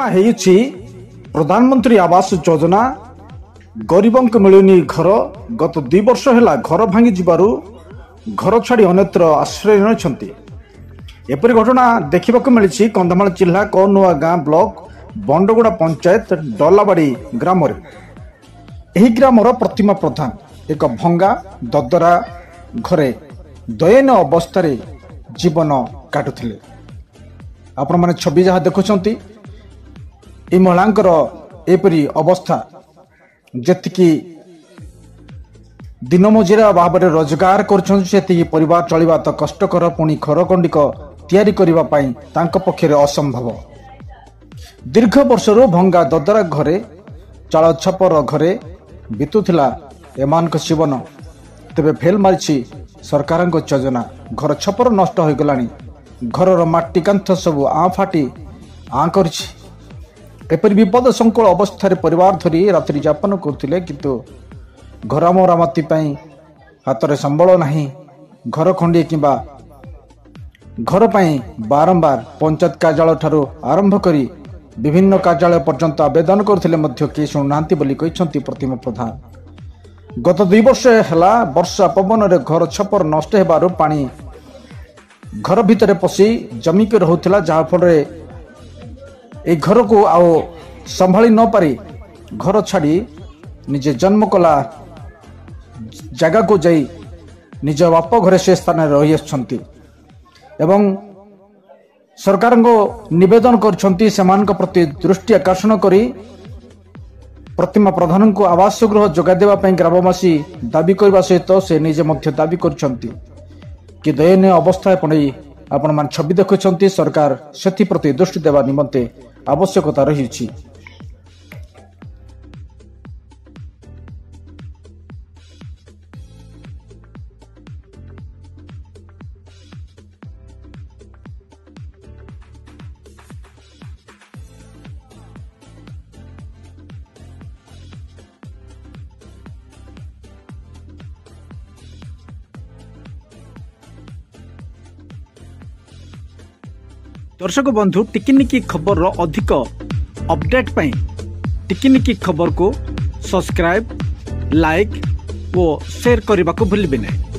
घटना है प्रधानमंत्री आवास योजना गरीबों को मिलूनी घर गत 2 वर्ष है घर भांगी जीवारु घर छाड़ी अन्यत्र आश्रय नहीं। एपरी घटना देखा मिली कंधमाल जिला कनुआ गाँ ब्लॉक बंडगुड़ा पंचायत डलाबाड़ी ग्राम। ग्रामर प्रतिमा प्रधान एक भंगा ददरा घरे दयनीय अवस्था जीवन काटुले। आपण मैंने छवि जहाँ देखुंट ये महिलांकर एपरी अवस्था जी दिन मजुरा भाव में रोजगार कर परिवार चलवा तो कष्टकर पुणी खरकंडिक तैयारी करने पक्षे असंभव। दीर्घ वर्षर भंगा ददरा घरे चाल छपर घरे बीतुला एमान जीवन। तेबे फेल मारी सरकार योजना घर छपर नष्ट हो गलानी घर माटी कांथ सब आँ फाटी आँ करपरी विपद संकुल अवस्था परिवार धरी रात्रि यापन करते किंतु घर मरामती हाथ में संबल नहीं। घर खंडी किंबा घर पर बारंबार पंचायत कार्यालय ठारू आरंभ करी विभिन्न कार्यालय पर्यंत आवेदन करते किए शुणुना प्रतिमा प्रधान। गत 2 वर्ष है वर्षा पवन रे घर छपर नष्ट होबारु पानी घर भितर पशि जमिक रहूला जहाँफल ए घर को आओ संभाली न पारी घर छाड़ी निजे जन्म कला जगह को जाई निज बाप घरे से स्थान रही आछंती एवं सरकार को निवेदन करछंती सेमान प्रति दृष्टि आकर्षण करी प्रतिमा प्रधान को आवास गृह जोगा देवा पई ग्रामवासी दाबी करबा सहित से निजे मध्य दाबी करछंती कि दयनीय अवस्था पड़े आपण मान छवि देखुंट सरकार से प्रति दृष्टि देवा निमंते आवश्यकता रही। दर्शक बंधु टिकिनिकी खबर रो अधिक अपडेट पाई टिकिनिकी खबर को सब्सक्राइब लाइक और शेयर करने को भूलिए नहीं।